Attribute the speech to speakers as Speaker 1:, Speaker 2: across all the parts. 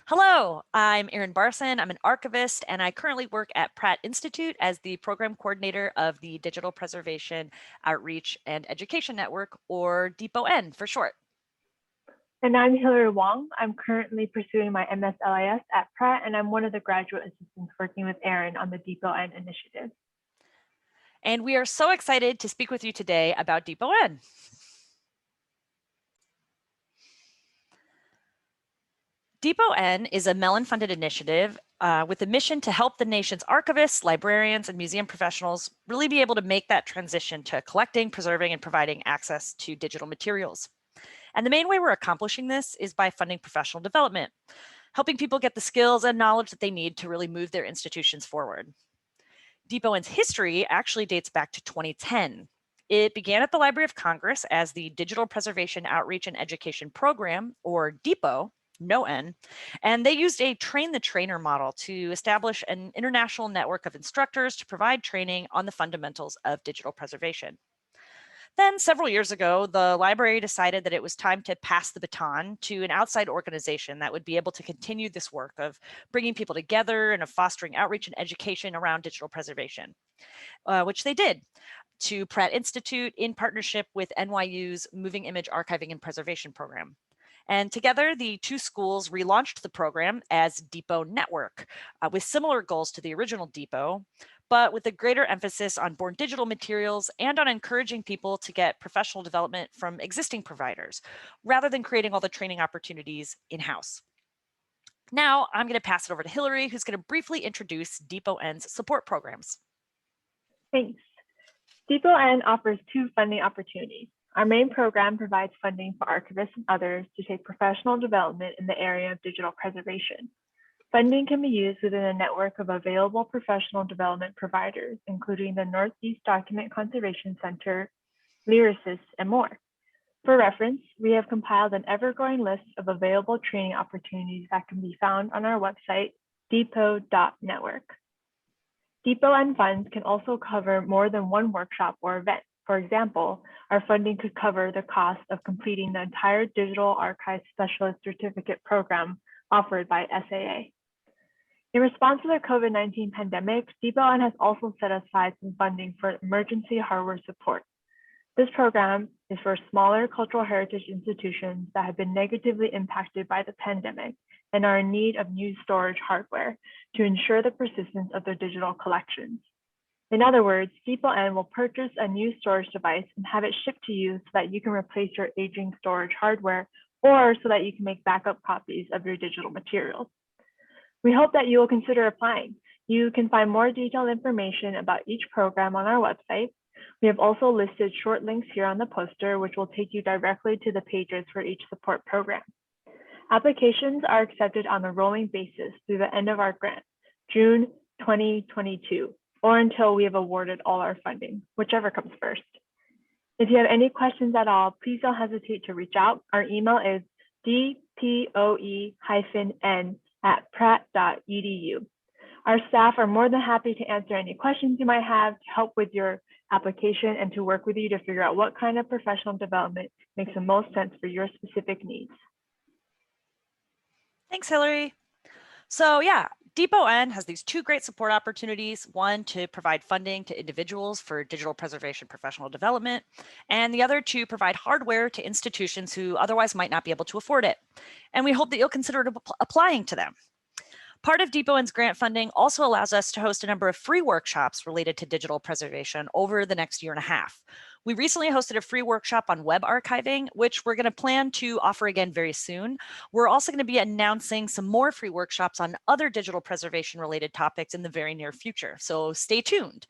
Speaker 1: Hello, I'm Erin Barson. I'm an archivist, and I currently work at Pratt Institute as the program coordinator of the Digital Preservation Outreach and Education Network, or DPON for short.
Speaker 2: And I'm Hilary Wong. I'm currently pursuing my MSLIS at Pratt, and I'm one of the graduate assistants working with Erin on the DPON initiative.
Speaker 1: And we are so excited to speak with you today about DPON. DPON is a Mellon-funded initiative with a mission to help the nation's archivists, librarians, and museum professionals really be able to make that transition to collecting, preserving, and providing access to digital materials. And the main way we're accomplishing this is by funding professional development, helping people get the skills and knowledge that they need to really move their institutions forward. DPON's history actually dates back to 2010. It began at the Library of Congress as the Digital Preservation Outreach and Education Program, or DPO, no N, and they used a train the trainer model to establish an international network of instructors to provide training on the fundamentals of digital preservation. Then, several years ago, the library decided that it was time to pass the baton to an outside organization that would be able to continue this work of bringing people together and of fostering outreach and education around digital preservation, which they did to Pratt Institute in partnership with NYU's Moving Image Archiving and Preservation program. And together, the two schools relaunched the program as DPO Network with similar goals to the original DPO, but with a greater emphasis on born digital materials and on encouraging people to get professional development from existing providers, rather than creating all the training opportunities in-house. Now, I'm going to pass it over to Hilary, who's going to briefly introduce DPON's support programs.
Speaker 2: Thanks. DPON offers two funding opportunities. Our main program provides funding for archivists and others to take professional development in the area of digital preservation. Funding can be used within a network of available professional development providers, including the Northeast Document Conservation Center, Lyrasis, and more. For reference, we have compiled an ever-growing list of available training opportunities that can be found on our website, dpo.network. DPON funds can also cover more than one workshop or event. For example, our funding could cover the cost of completing the entire Digital Archive Specialist Certificate program offered by SAA. In response to the COVID-19 pandemic, DPON has also set aside some funding for emergency hardware support. This program is for smaller cultural heritage institutions that have been negatively impacted by the pandemic and are in need of new storage hardware to ensure the persistence of their digital collections. In other words, DPON will purchase a new storage device and have it shipped to you so that you can replace your aging storage hardware or so that you can make backup copies of your digital materials. We hope that you will consider applying. You can find more detailed information about each program on our website. We have also listed short links here on the poster, which will take you directly to the pages for each support program. Applications are accepted on a rolling basis through the end of our grant, June 2022, or until we have awarded all our funding, whichever comes first. If you have any questions at all, please don't hesitate to reach out. Our email is dpoe-n@pratt.edu. Our staff are more than happy to answer any questions you might have, to help with your application, and to work with you to figure out what kind of professional development makes the most sense for your specific needs.
Speaker 1: Thanks, Hilary. So yeah, DPON has these two great support opportunities, one to provide funding to individuals for digital preservation professional development, and the other to provide hardware to institutions who otherwise might not be able to afford it. And we hope that you'll consider applying to them. Part of DPON's grant funding also allows us to host a number of free workshops related to digital preservation over the next year and a half. We recently hosted a free workshop on web archiving, which we're going to plan to offer again very soon. We're also going to be announcing some more free workshops on other digital preservation related topics in the very near future, so stay tuned.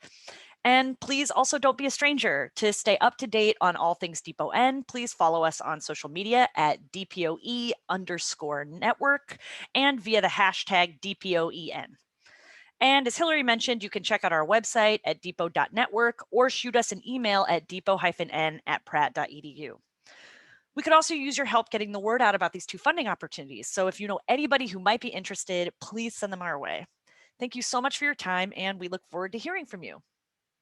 Speaker 1: And please also don't be a stranger. To stay up to date on all things DPON, please follow us on social media at DPOE_network and via the hashtag DPOEN. And as Hilary mentioned, you can check out our website at dpo.network or shoot us an email at dpo-n@pratt.edu. We could also use your help getting the word out about these two funding opportunities. So if you know anybody who might be interested, please send them our way. Thank you so much for your time, and we look forward to hearing from you.